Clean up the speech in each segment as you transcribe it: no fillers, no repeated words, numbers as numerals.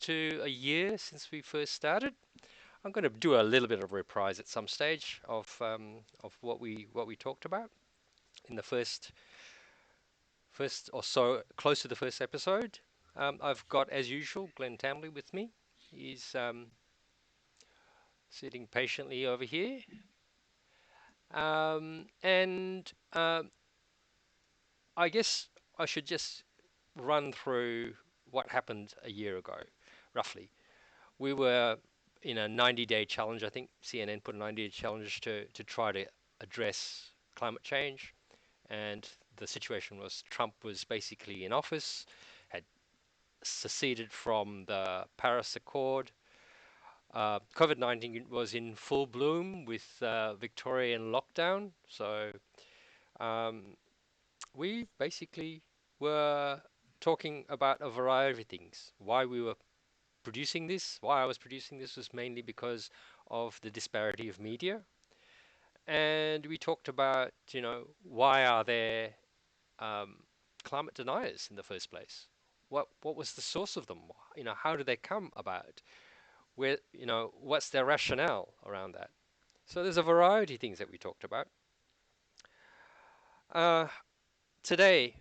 to a year since we first started. I'm going to do a little bit of reprise at some stage of what we talked about in the first or so close to the first episode. I've got, as usual, Glenn Tamley with me. He's sitting patiently over here, and I guess I should just run through what happened a year ago, roughly. We were in a 90-day challenge. I think CNN put a 90-day challenge to try to address climate change. And the situation was Trump was basically in office, had seceded from the Paris Accord. COVID-19 was in full bloom with Victorian lockdown. So um, we basically were talking about a variety of things. Why we were producing this, why I was producing this was mainly because of the disparity of media. And we talked about, why are there um, climate deniers in the first place? What was the source of them? How do they come about? What's their rationale around that? So there's a variety of things that we talked about. Uh, Today,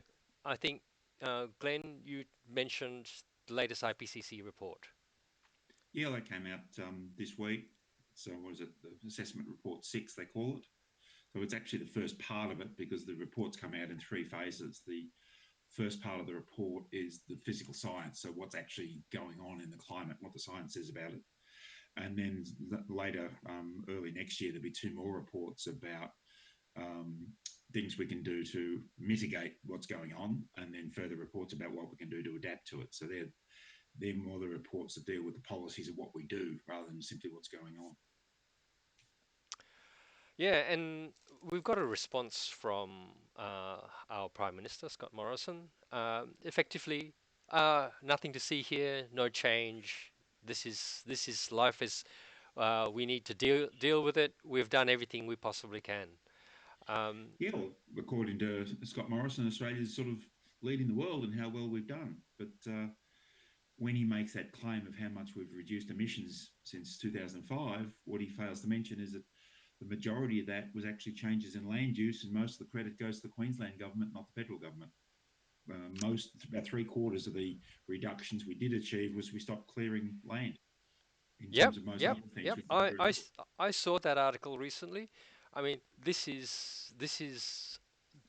I think, Glenn, you mentioned the latest IPCC report. Yeah, that came out this week. So, what is it? The assessment report six, they call it. So, it's actually the first part of it because the reports come out in three phases. The first part of the report is the physical science. So, what's actually going on in the climate, what the science says about it. And then later, early next year, there'll be two more reports about um, things we can do to mitigate what's going on, and then further reports about what we can do to adapt to it. So they're more the reports that deal with the policies of what we do rather than simply what's going on. Yeah, and we've got a response from our Prime Minister, Scott Morrison. Effectively, nothing to see here, no change. This is life is. We need to deal with it. We've done everything we possibly can. Um, Yeah, well, according to Scott Morrison, Australia is sort of leading the world in how well we've done. But when he makes that claim of how much we've reduced emissions since 2005, what he fails to mention is that the majority of that was actually changes in land use, and most of the credit goes to the Queensland government, not the federal government. About three quarters of the reductions we did achieve was we stopped clearing land. In yep, terms of most yep, other things, yep. we've done I, very I little. s- I saw that article recently. I mean, this is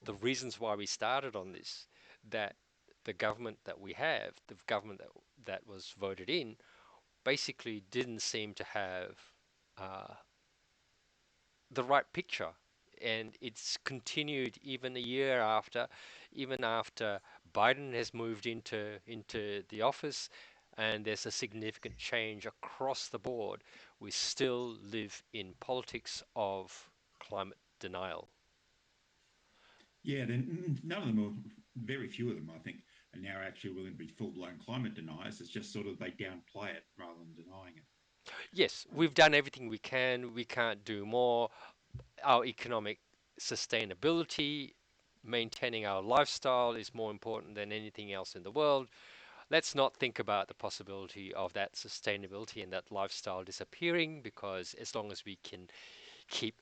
the reasons why we started on this. That the government that we have, the government that was voted in, basically didn't seem to have uh, the right picture. And it's continued even a year after, even after Biden has moved into the office, and there's a significant change across the board. We still live in politics of climate denial. Yeah, then none of them are, very few of them, I think, are now actually willing to be full blown climate deniers. It's just sort of they downplay it rather than denying it. Yes, we've done everything we can. We can't do more. Our economic sustainability, maintaining our lifestyle is more important than anything else in the world. Let's not think about the possibility of that sustainability and that lifestyle disappearing, because as long as we can keep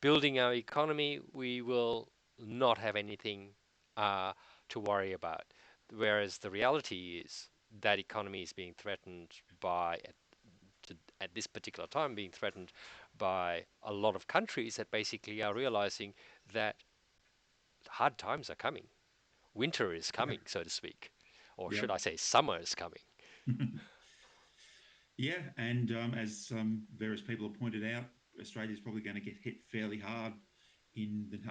building our economy, we will not have anything uh, to worry about. Whereas the reality is that economy is being threatened by, at this particular time, being threatened by a lot of countries that basically are realizing that hard times are coming. Winter is Yep. coming, so to speak. Or should Yep. I say, summer is coming. Yeah, and as various people have pointed out, Australia is probably going to get hit fairly hard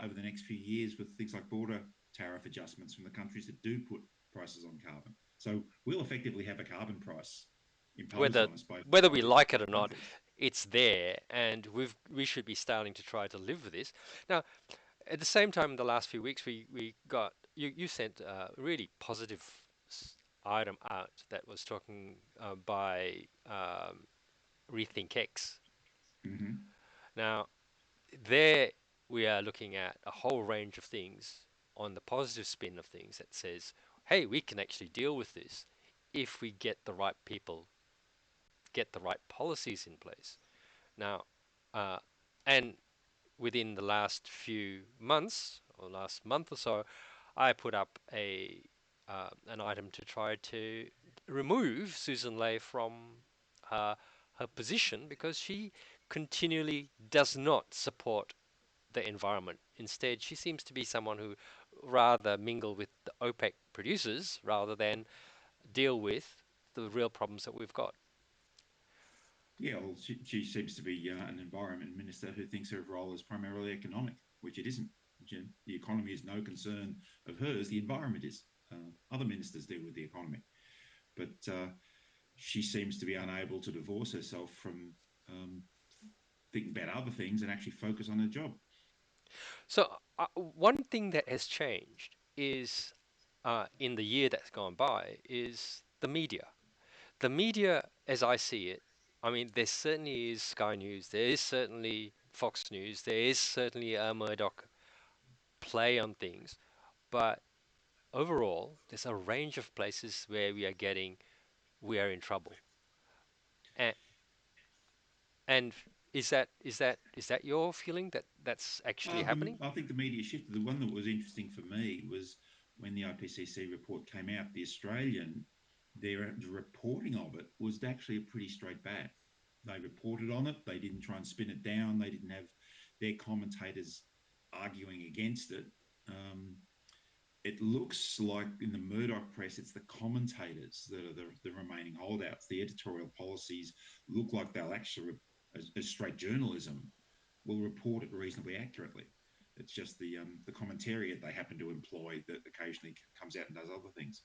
over the next few years with things like border tariff adjustments from the countries that do put prices on carbon. So we'll effectively have a carbon price imposed Whether on us whether by we these like it or not, countries. it's there, and we should be starting to try to live with this. Now, at the same time, in the last few weeks, we got you sent a really positive item out that was talking by Rethink X. Mm-hmm. Now, there we are looking at a whole range of things on the positive spin of things that says, hey, we can actually deal with this if we get the right people get the right policies in place. Now, uh, and within the last few months or last month or so, I put up a an item to try to remove Susan Ley from uh, her position because she continually does not support the environment. Instead, she seems to be someone who rather mingle with the OPEC producers rather than deal with the real problems that we've got. Yeah, well, she seems to be an environment minister who thinks her role is primarily economic, which it isn't. The economy is no concern of hers, the environment is. Other ministers deal with the economy. But she seems to be unable to divorce herself from um, thinking about other things and actually focus on her job. So, one thing that has changed is in the year that's gone by is the media. The media, as I see it, I mean, there certainly is Sky News, there is certainly Fox News, there is certainly a Murdoch play on things, but overall, there's a range of places where we are in trouble. And, and is that your feeling that that's actually happening? I think the media shifted. The one that was interesting for me was when the IPCC report came out, the Australian, the reporting of it was actually a pretty straight bat. They reported on it. They didn't try and spin it down. They didn't have their commentators arguing against it. Um, it looks like in the Murdoch press, it's the commentators that are the remaining holdouts. The editorial policies look like they'll actually, as straight journalism, will report it reasonably accurately. It's just the commentariat they happen to employ that occasionally comes out and does other things.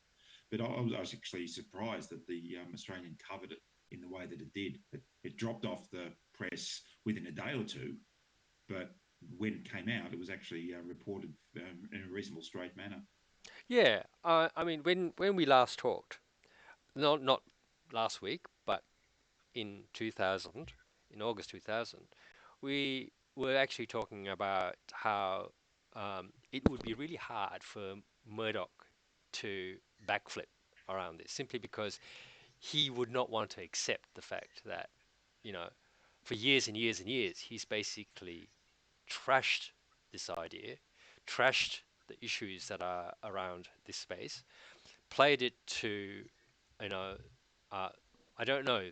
But I was actually surprised that the Australian covered it in the way that it did. It dropped off the press within a day or two, but when it came out, it was actually reported in a reasonable straight manner. Yeah, I mean, when we last talked, not last week, but in 2000, in August 2000, we were actually talking about how it would be really hard for Murdoch to backflip around this, simply because he would not want to accept the fact that, you know, for years and years and years, he's basically trashed this idea, trashed the issues that are around this space, played it to, you know, uh, I don't know.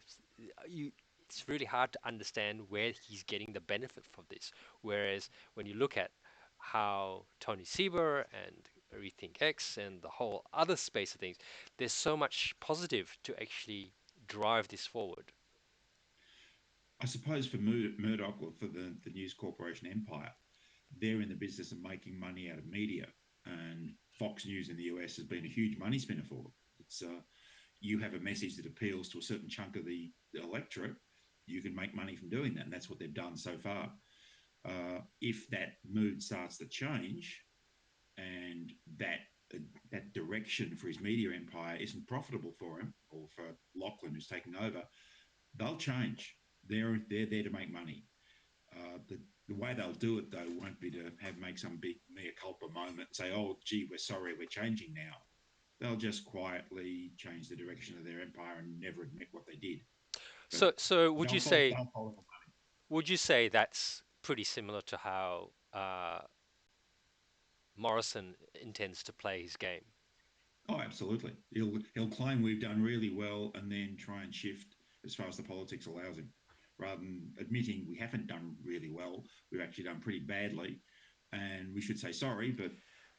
You, it's really hard to understand where he's getting the benefit from this. Whereas when you look at how Tony Sieber and Rethink X and the whole other space of things, there's so much positive to actually drive this forward. I suppose for Murdoch or for the News Corporation empire, they're in the business of making money out of media. And Fox News in the US has been a huge money spinner for them. It's You have a message that appeals to a certain chunk of the electorate, you can make money from doing that. And that's what they've done so far. If that mood starts to change and that direction for his media empire isn't profitable for him or for Lachlan, who's taking over, they'll change. They're there to make money. The way they'll do it though won't be to have make some big mea culpa moment and say, "Oh, gee, we're sorry, we're changing now." They'll just quietly change the direction of their empire and never admit what they did. But So they'll follow the money. would you say that's pretty similar to how Morrison intends to play his game? Oh, absolutely. He'll claim we've done really well and then try and shift as far as the politics allows him, rather than admitting we haven't done really well. We've actually done pretty badly, and we should say sorry. But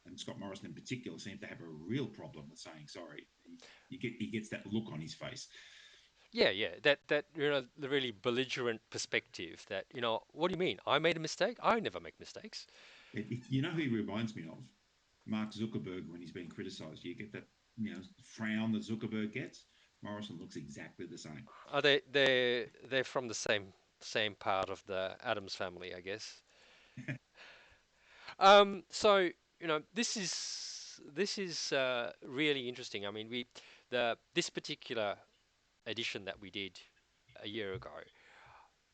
and Scott Morrison in particular seems to have a real problem with saying sorry. He gets that look on his face. Yeah, yeah, that the really belligerent perspective that, what do you mean? I made a mistake? I never make mistakes. You know who he reminds me of? Mark Zuckerberg when he's being criticised. You get that frown that Zuckerberg gets. Morrison looks exactly the same. Are they're from the same part of the Adams family, I guess. So this is really interesting. I mean, we the this particular edition that we did a year ago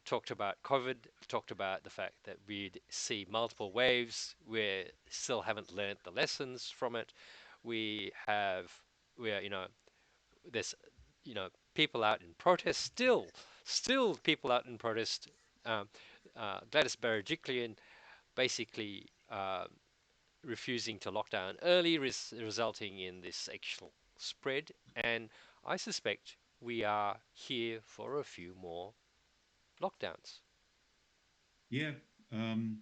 talked about COVID, talked about the fact that we'd see multiple waves. We still haven't learnt the lessons from it. We have, we're, there's, you know, people out in protest. Still people out in protest. Um, Gladys Berejiklian basically refusing to lock down early, resulting in this actual spread. And I suspect we are here for a few more lockdowns. Yeah. Um,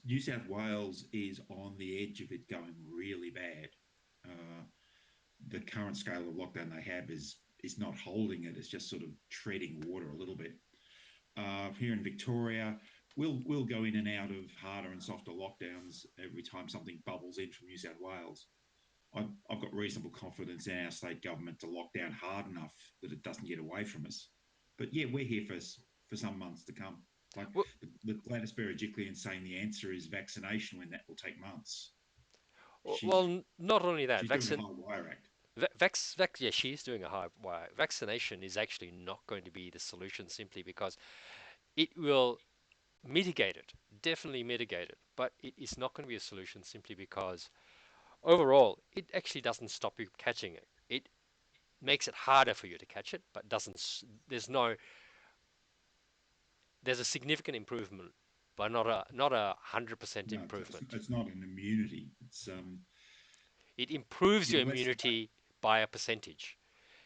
New South Wales is on the edge of it going really bad. Uh, the current scale of lockdown they have is not holding it. It's just sort of treading water a little bit. Here in Victoria, we'll go in and out of harder and softer lockdowns every time something bubbles in from New South Wales. I've got reasonable confidence in our state government to lock down hard enough that it doesn't get away from us. But yeah, we're here for some months to come. Like Well, the Gladys Berejiklian saying the answer is vaccination when that will take months. She's not only that, she's doing a high wire act. yeah, she's doing a high wire. Vaccination is actually not going to be the solution simply because it will mitigate it, definitely mitigate it, but it is not going to be a solution simply because overall it actually doesn't stop you catching it. It makes it harder for you to catch it, but doesn't. There's a significant improvement, but not a 100% No, improvement. it's not an immunity. It's It improves you're your less immunity by a percentage.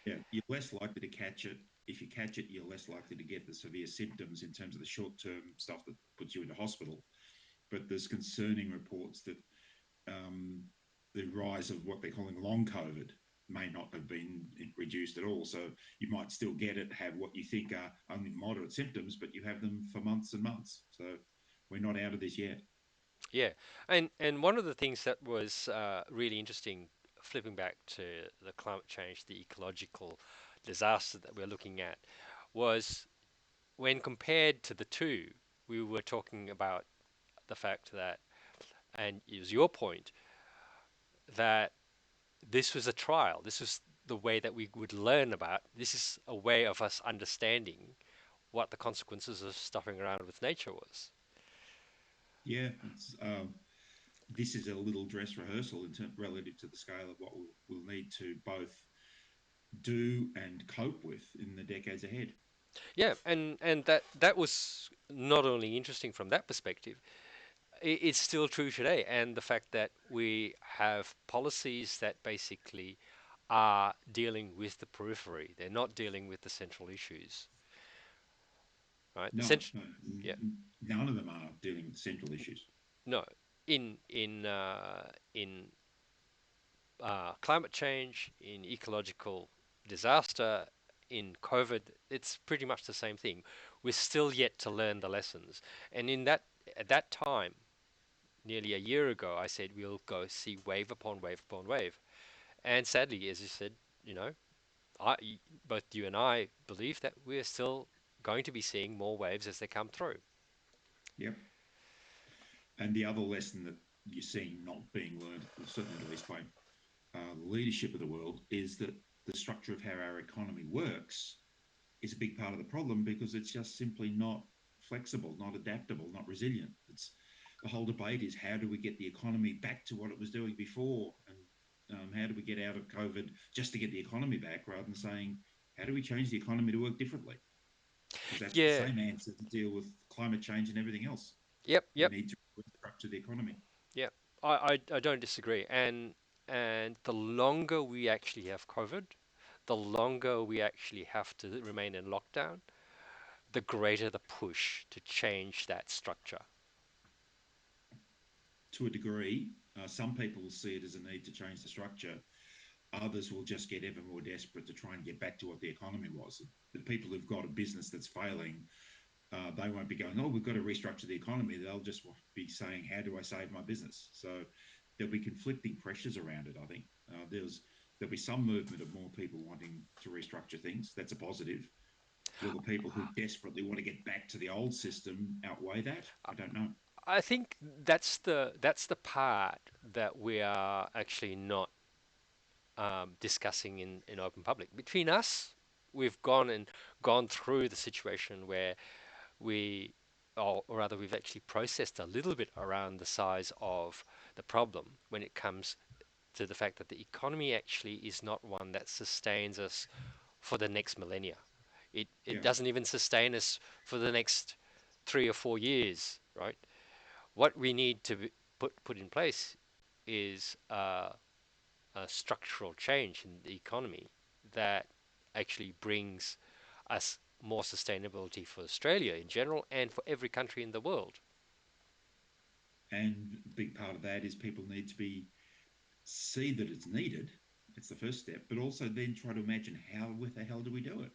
yeah, you're less likely to catch it. If you catch it, you're less likely to get the severe symptoms in terms of the short-term stuff that puts you into hospital. But there's concerning reports that um, the rise of what they're calling long COVID may not have been reduced at all. So you might still get it, have what you think are only moderate symptoms, but you have them for months and months. So we're not out of this yet. Yeah, and one of the things that was really interesting, flipping back to the climate change, the ecological disaster that we're looking at, was when compared to the two, we were talking about the fact that, and it was your point, that this was a trial. This was the way that we would learn about. This is a way of us understanding what the consequences of stuffing around with nature was. Yeah, this is a little dress rehearsal relative to the scale of what we'll need to both do and cope with in the decades ahead. Yeah, and that was not only interesting from that perspective, it's still true today. And the fact that we have policies that basically are dealing with the periphery, they're not dealing with the central issues, right? The No, cent no, yeah, none of them are dealing with central issues. no, in climate change, in ecological disaster, in COVID, it's pretty much the same thing. We're still yet to learn the lessons. And in that at that time, nearly a year ago, I said we'll go see wave upon wave upon wave. And sadly, as you said, you know, both you and I believe that we're still going to be seeing more waves as they come through. Yep. And the other lesson that you're seeing not being learned, certainly at least by the leadership of the world, is that the structure of how our economy works is a big part of the problem because it's just simply not flexible, not adaptable, not resilient. It's the whole debate is how do we get the economy back to what it was doing before, and how do we get out of COVID just to get the economy back, rather than saying how do we change the economy to work differently? Because that's the Yeah. same answer to deal with climate change and everything else. Yep. We Yep. need to restructure the economy. Yep. I don't disagree. And the longer we actually have COVID, the longer we actually have to remain in lockdown, the greater the push to change that structure. To a degree, some people will see it as a need to change the structure. Others will just get ever more desperate to try and get back to what the economy was. The people who've got a business that's failing, they won't be going, oh, we've got to restructure the economy. They'll just be saying, how do I save my business? So there'll be conflicting pressures around it, I think. There'll be some movement of more people wanting to restructure things. That's a positive. Will the people who desperately want to get back to the old system outweigh that? I don't know. I think that's the part that we are actually not discussing in open public. Between us, we've gone through the situation where we, or rather, we've actually processed a little bit around the size of the problem when it comes to the fact that the economy actually is not one that sustains us for the next millennia. It Yeah. doesn't even sustain us for the next 3 or 4 years, right? What we need to put in place is a structural change in the economy that actually brings us more sustainability for Australia in general and for every country in the world. And a big part of that is people need to be see that it's needed. It's the first step, but also then try to imagine how with the hell do we do it?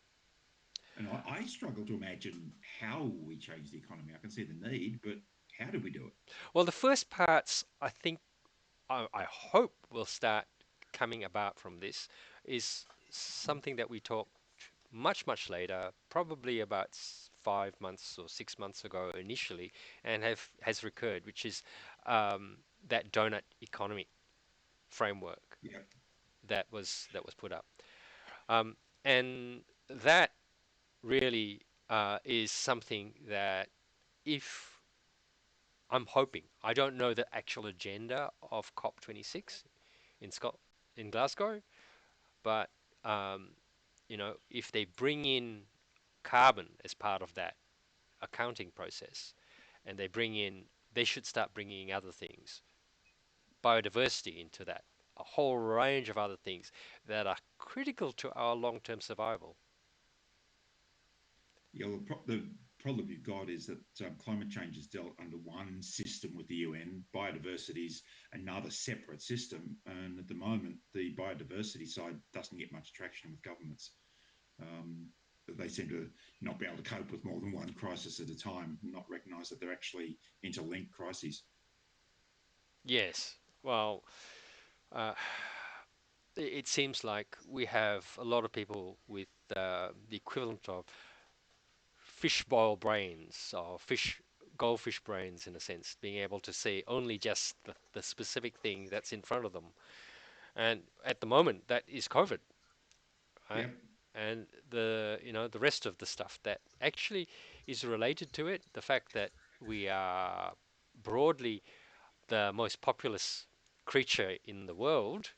And I struggle to imagine how we change the economy. I can see the need, but how do we do it? Well, the first parts, I think, I hope will start coming about from this is something that we talked much later, probably about 5 months or 6 months ago initially, and have has recurred, which is that donut economy framework Yeah, that was put up, um, and that really is something that if I'm hoping, I don't know the actual agenda of COP26 in Scot in Glasgow, but um, if they bring in carbon as part of that accounting process, and they should start bringing other things, biodiversity into that, a whole range of other things that are critical to our long-term survival. yeah. Well, the problem you've got is that climate change is dealt under one system with the UN. Biodiversity is another separate system, and at the moment, the biodiversity side doesn't get much traction with governments. Um, they seem to not be able to cope with more than one crisis at a time, not recognise that they're actually interlinked crises. Yes, well, uh, it seems like we have a lot of people with the equivalent of fishbowl brains or goldfish brains in a sense, being able to see only just the specific thing that's in front of them. And at the moment, that is COVID, right? Yep. And the rest of the stuff that actually is related to it, the fact that we are broadly the most populous creature in the world,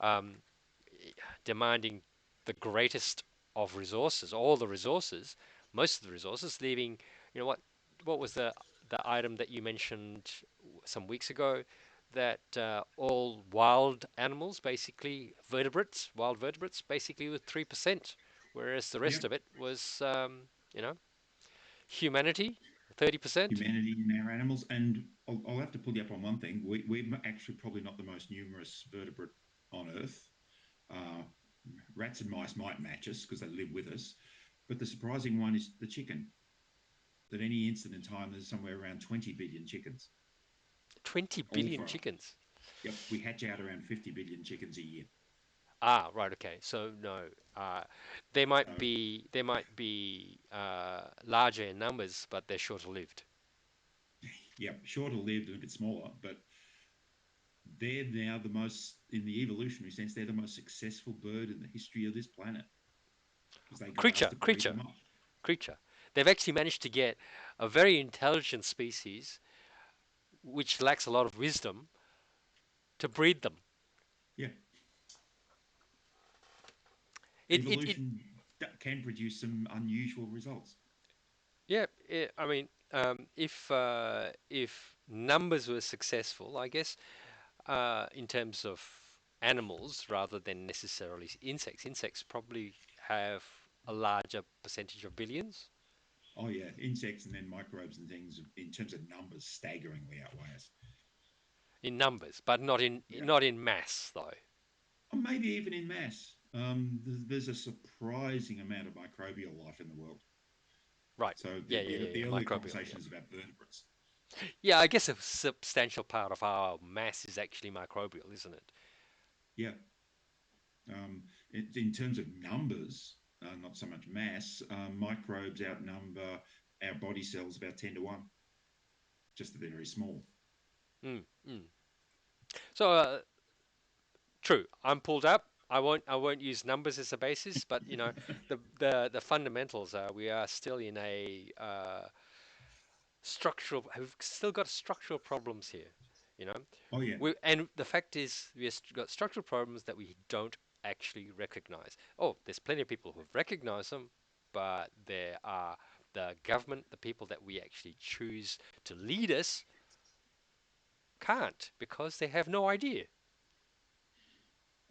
um, demanding the greatest of resources, all the resources, most of the resources, leaving, what was the item that you mentioned some weeks ago, that all wild animals, basically wild vertebrates, basically with 3%, whereas the rest Yep. of it was, humanity, 30%. Humanity in our animals. And I'll have to pull you up on one thing. We're actually probably not the most numerous vertebrate on Earth. Uh, Rats and mice might match us because they live with us. But the surprising one is the chicken. At any instant in time, there's somewhere around 20 billion chickens, 20 all billion for us. chickens. Yep, we hatch out around 50 billion chickens a year. Ah, right. Okay. So no, uh, So, they might be larger in numbers, but they're shorter lived. yep, shorter lived and a bit smaller, but they're now the most, in the evolutionary sense, they're the most successful bird in the history of this planet because they got us Creature, to breed creature, them up. creature. They've actually managed to get a very intelligent species, which lacks a lot of wisdom, to breed them. Yeah, It evolution can produce some unusual results. yeah. I mean, if numbers were successful, I guess, in terms of animals rather than necessarily insects. Insects probably have a larger percentage of billions Oh yeah, insects and then microbes and things in terms of numbers staggeringly outweigh us. in numbers, but Yeah, not in mass though. or maybe even in mass. There's a surprising amount of microbial life in the world. Right. So Yeah. the earlier Microbial. Yeah. conversation is about vertebrates. Yeah. I guess a substantial part of our mass is actually microbial, isn't it? Yeah, in terms of numbers, not so much mass. Microbes outnumber our body cells about 10 to 1, just that they're very small. Mm. So true. I'm pulled up. I won't use numbers as a basis, but the fundamentals are we are still in a structural. We've still got structural problems here. You know, Oh yeah. and the fact is we've got structural problems that we don't actually recognize. Oh, there's plenty of people who have recognized them, but there are the government, the people that we actually choose to lead us, can't because they have no idea.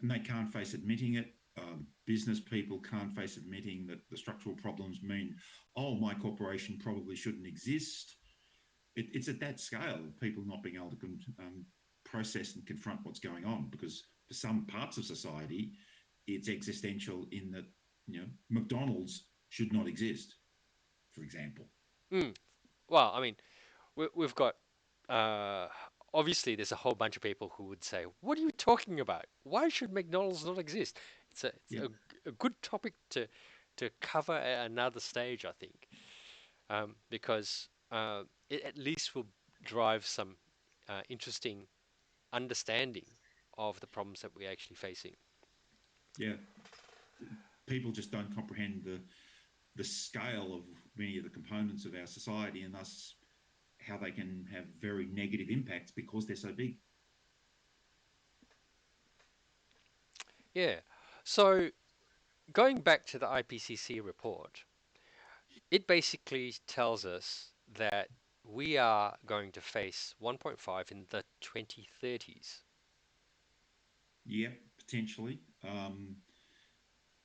And they can't face admitting it. Business people can't face admitting that the structural problems mean, oh, my corporation probably shouldn't exist. It's at that scale of people not being able to process and confront what's going on, because for some parts of society, it's existential in that, McDonald's should not exist, for example. Mm. Well, I mean, we've got uh, obviously there's a whole bunch of people who would say, "What are you talking about? Why should McDonald's not exist?" It's Yeah, a good topic to cover at another stage, I think, because it at least will drive some interesting understanding of the problems that we're actually facing. yeah. People just don't comprehend the scale of many of the components of our society, and thus how they can have very negative impacts because they're so big. Yeah. So going back to the IPCC report, it basically tells us that we are going to face 1.5 in the 2030s. Yeah, potentially.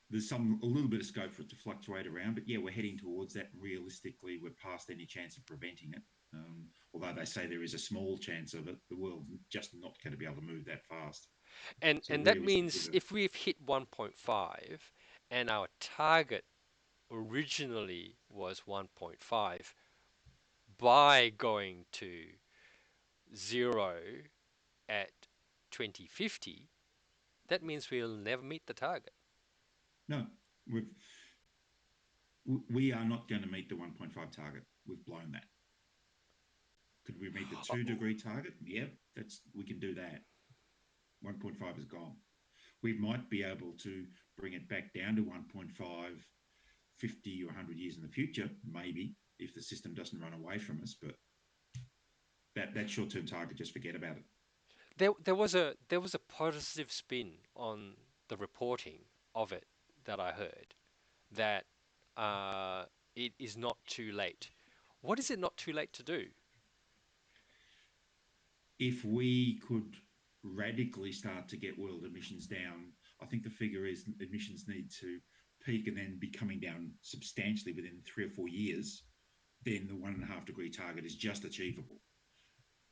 There's some a little bit of scope for it to fluctuate around, but yeah, we're heading towards that. Realistically, we're past any chance of preventing it. Although they say there is a small chance of it, the world's just not going to be able to move that fast. So And that realistically, means if we've hit 1.5 and our target originally was 1.5, by going to zero at 2050, that means we'll never meet the target. no, we've we are not going to meet the 1.5 target. We've blown that. Could we meet the Uh, 2-degree target? Yeah, that's we can do that. 1.5 is gone. We might be able to bring it back down to 1.5 50 or 100 years in the future, maybe, if the system doesn't run away from us. But that short term target, just forget about it. there was a positive spin on the reporting of it that I heard that uh, it is not too late. What is it not too late to do? If we could radically start to get world emissions down, I think the figure is emissions need to peak and then be coming down substantially within 3 or 4 years. Then the 1.5-degree target is just achievable.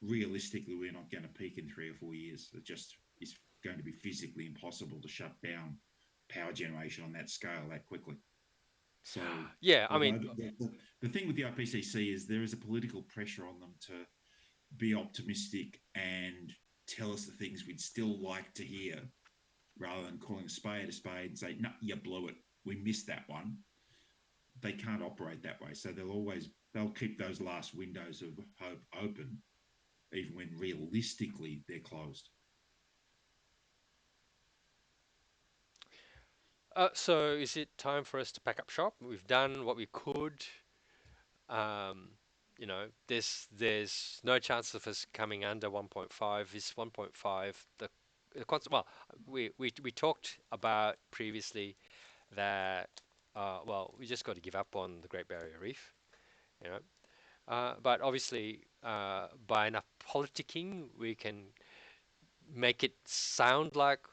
Realistically, we're not going to peak in 3 or 4 years. It just is going to be physically impossible to shut down power generation on that scale that quickly. So, Yeah, I mean, although the thing with the IPCC is there is a political pressure on them to be optimistic and tell us the things we'd still like to hear, rather than calling a spade and say, no, you blew it. We missed that one. They can't operate that way. So they'll keep those last windows of hope open, even when realistically they're closed. so is it time for us to pack up shop? We've done what we could. Um, there's no chance of us coming under 1.5. Is 1.5 the constant? Well, we talked about previously that well, we just got to give up on the Great Barrier Reef, you know. But obviously, by enough politicking, we can make it sound like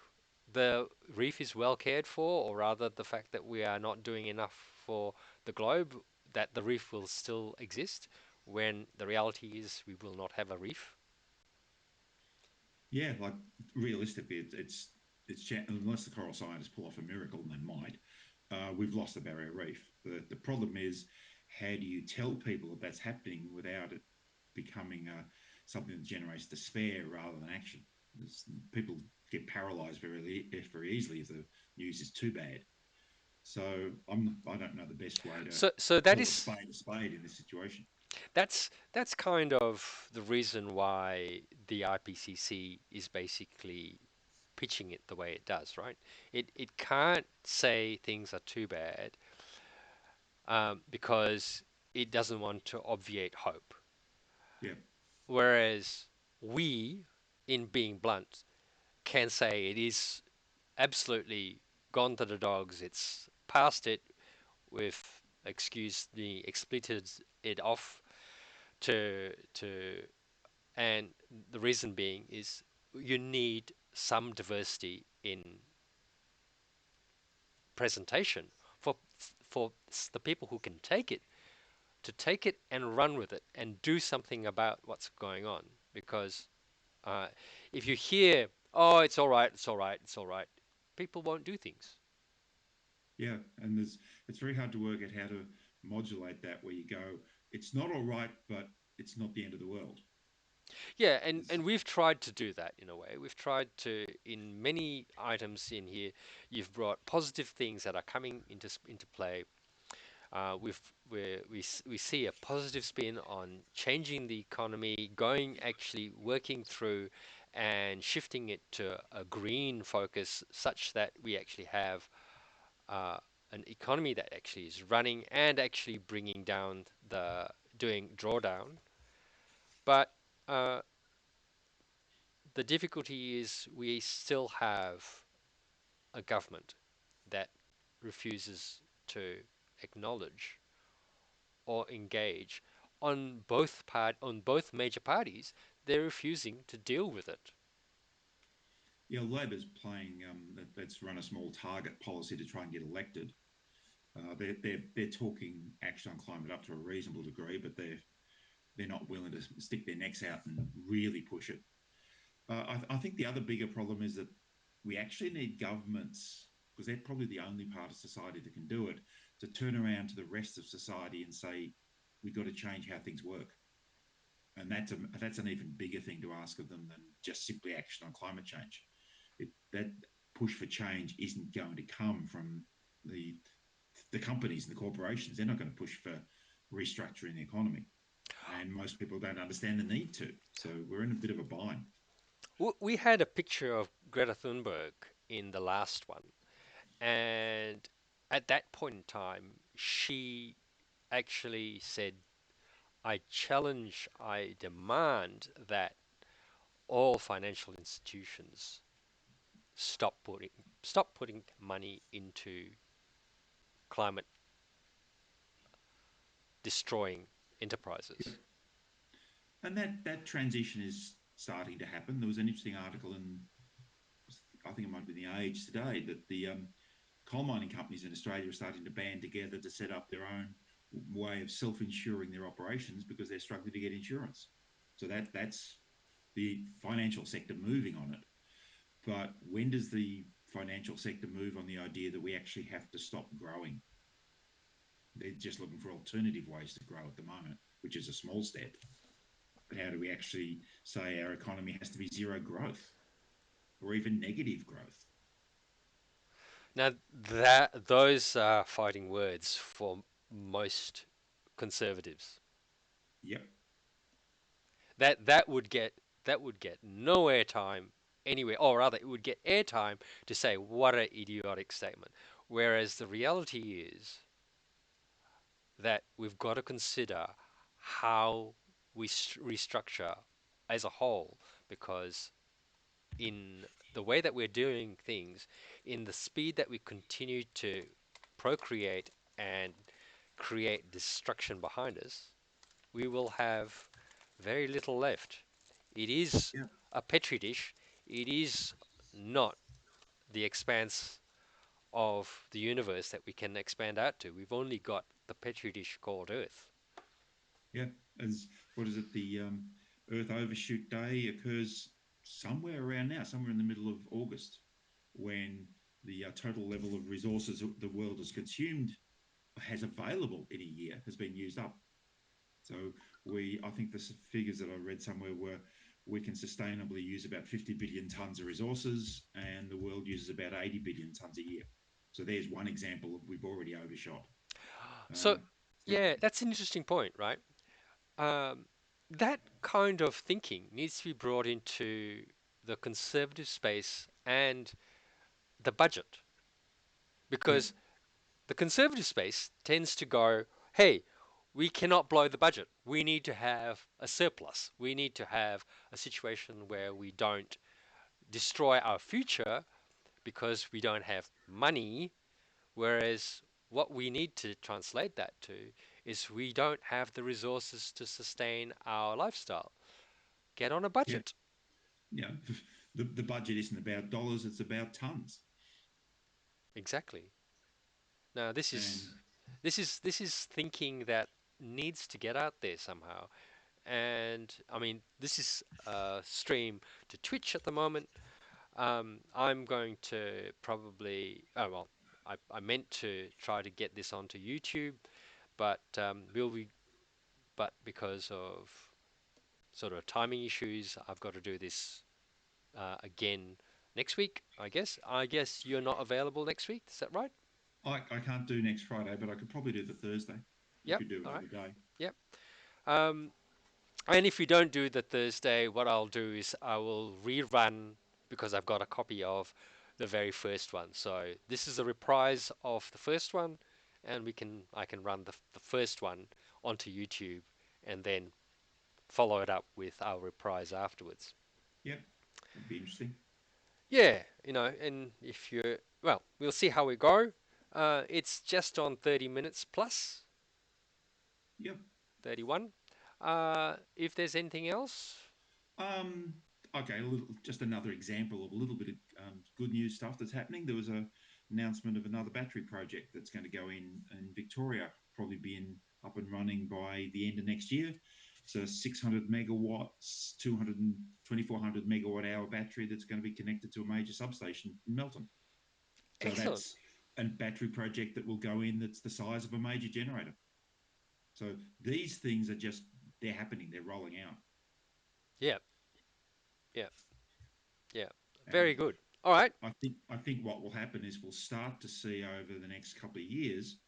the reef is well cared for, or rather, the fact that we are not doing enough for the globe, that the reef will still exist, when the reality is we will not have a reef. Yeah, like realistically, it's unless the coral scientists pull off a miracle, and they might. We've lost the barrier reef. The problem is, how do you tell people that that's happening without it becoming something that generates despair rather than action? People get paralysed very easily if the news is too bad. So I don't know the best way to So call a spade in this situation. that's kind of the reason why the IPCC is basically pitching it the way it does, right? It can't say things are too bad because it doesn't want to obviate hope. Yeah, Whereas we, in being blunt, can say it is absolutely gone to the dogs. It's past it. We've, excuse the expletive, it off to and the reason being is you need some diversity in presentation for the people who can take it to take it and run with it and do something about what's going on. Because uh, if you hear, oh, it's all right, it's all right, it's all right, people won't do things. Yeah, and it's very hard to work out how to modulate that where you go, it's not all right, but it's not the end of the world. Yeah, There's, and we've tried to do that in a way. We've tried to, in many items in here, you've brought positive things that are coming into play. We've we see a positive spin on changing the economy, going actually working through and shifting it to a green focus, such that we actually have uh, an economy that actually is running and actually bringing down the doing drawdown. But uh, the difficulty is we still have a government that refuses to acknowledge or engage on both major parties. They're refusing to deal with it. yeah, Labor's playing let's run a small target policy to try and get elected. They're talking action on climate up to a reasonable degree, but they're not willing to stick their necks out and really push it. I think the other bigger problem is that we actually need governments, because they're probably the only part of society that can do it, to turn around to the rest of society and say, we've got to change how things work. And that's an even bigger thing to ask of them than just simply action on climate change. That push for change isn't going to come from the the companies and the corporations. They're not going to push for restructuring the economy, and most people don't understand the need to. So we're in a bit of a bind. We had a picture of Greta Thunberg in the last one, and at that point in time, she actually said, "I challenge, I demand that all financial institutions stop putting stop putting money into climate destroying Yep. enterprises." And that transition is starting to happen. There was an interesting article in, I think it might be the Age today, that the coal mining companies in Australia are starting to band together to set up their own way of self-insuring their operations because they're struggling to get insurance. So that's the financial sector moving on it. But when does the financial sector move on the idea that we actually have to stop growing? They're just looking for alternative ways to grow at the moment, which is a small step. But how do we actually say our economy has to be zero growth or even negative growth? Now that those are fighting words for most conservatives. Yep. That would get no airtime anywhere, or rather, it would get airtime to say what an idiotic statement. Whereas the reality is that we've got to consider how we restructure as a whole, because in the way that we're doing things, in the speed that we continue to procreate and create destruction behind us, we will have very little left. It is Yeah. a petri dish. It is not the expanse of the universe that we can expand out to. We've only got the petri dish called Earth. Yeah. As what is it? The Earth Overshoot Day occurs somewhere around now, somewhere in the middle of August, when the total level of resources the world has consumed has available in a year has been used up. So I think the figures that I read somewhere were we can sustainably use about 50 billion tons of resources, and the world uses about 80 billion tons a year. So there's one example of we've already overshot. So, Um, so yeah, that's an interesting point, right? Um, that kind of thinking needs to be brought into the conservative space and the budget, yeah, because the conservative space tends to go, hey, we cannot blow the budget. We need to have a surplus. We need to have a situation where we don't destroy our future because we don't have money. Whereas what we need to translate that to is we don't have the resources to sustain our lifestyle. Get on a Yeah, budget. yeah. The budget isn't about dollars; it's about tons. Exactly. Now And this is thinking that needs to get out there somehow. And I mean, this is stream to Twitch at the moment. I'm going to probably, oh well, I meant to try to get this onto YouTube, but but because of sort of timing issues, I've got to do this again next week, I guess. I guess you're not available next week, is that right? I can't do next Friday, but I could probably do the Thursday. We Yep, could do all right, another day. yep. Um, And if we don't do the Thursday, what I'll do is I will rerun because I've got a copy of the very first one. So this is a reprise of the first one, and I can run the first one onto YouTube and then follow it up with our reprise afterwards. Yep, that'd be interesting. Yeah, and if you're well, we'll see how we go. It's just on 30 minutes plus Yep. 31. If there's anything else, Um, okay, just another example of a little bit of good news stuff that's happening. There was a announcement of another battery project that's going to go in Victoria, probably be up and running by the end of next year. So 600 megawatts, 200 and 2400 megawatt hour battery that's going to be connected to a major substation in Melton. So excellent. that's a battery project that will go in that's the size of a major generator. So these things are just, they're happening, they're rolling out. Yeah, yeah. Yeah, And very good. All right. I think what will happen is we'll start to see over the next couple of years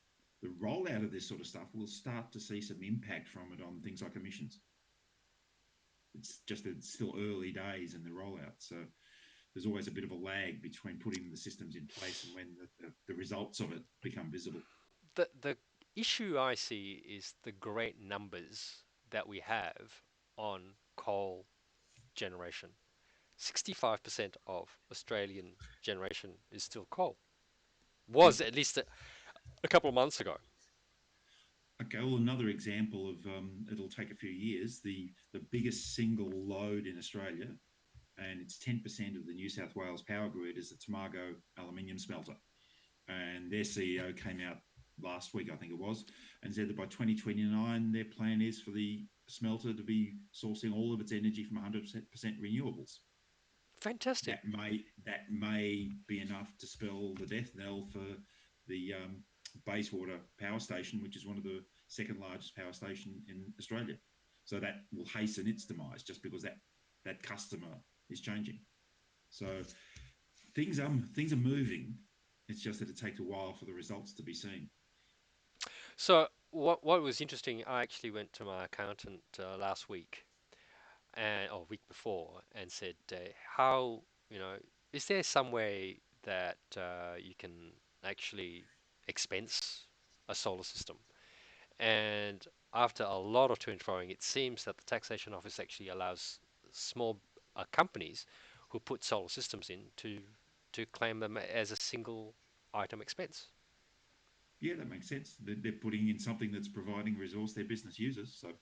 the rollout of this sort of stuff. We'll start to see some impact from it on things like emissions. It's just that it's still early days in the rollout, so there's always a bit of a lag between putting the systems in place and when the results of it become visible. The issue I see is the great numbers that we have on coal generation. 65% of Australian generation is still coal. Yep. Was at least a couple of months ago. Okay. Well, another example of it'll take a few years. The biggest single load in Australia, and it's 10% of the New South Wales power grid, is the Tomago aluminium smelter. And their CEO came out last week, I think it was, and said that by 2029, their plan is for the smelter to be sourcing all of its energy from 100% renewables. Fantastic. That may be enough to spell the death knell for the Bayswater Power Station, which is one of the second largest power station in Australia. So that will hasten its demise just because that customer is changing. So things are moving. It's just that it takes a while for the results to be seen. So what was interesting, I actually went to my accountant last week and or week before and said, how, you know, is there some way that you can actually expense a solar system? And after a lot of to and froing, it seems that the taxation office actually allows small companies who put solar systems in to claim them as a single item expense. Yeah, that makes sense. They're putting in something that's providing resource their business uses. So,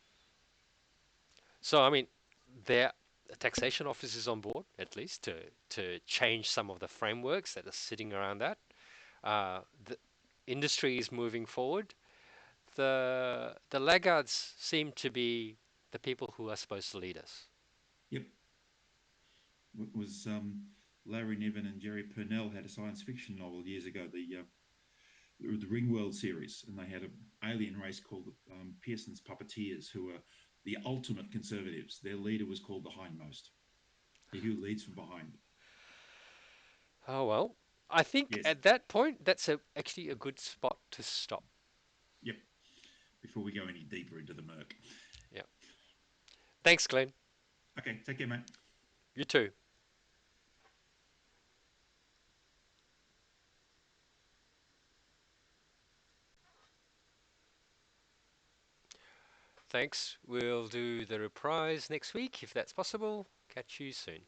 So I mean, their taxation office is on board at least to change some of the frameworks that are sitting around that. The industry is moving forward. The laggards seem to be the people who are supposed to lead us. yep, it was Larry Niven and Jerry Purnell had a science fiction novel years ago, the Ringworld series, and they had an alien race called Pearson's Puppeteers, who were the ultimate conservatives. Their leader was called the Hindmost, he who leads from behind. Oh well, I think Yes, at that point that's actually a good spot to stop. yep. Before we go any deeper into the murk. Yeah. Thanks, Glenn. Okay, take care, mate. You too. Thanks. We'll do the reprise next week if that's possible. Catch you soon.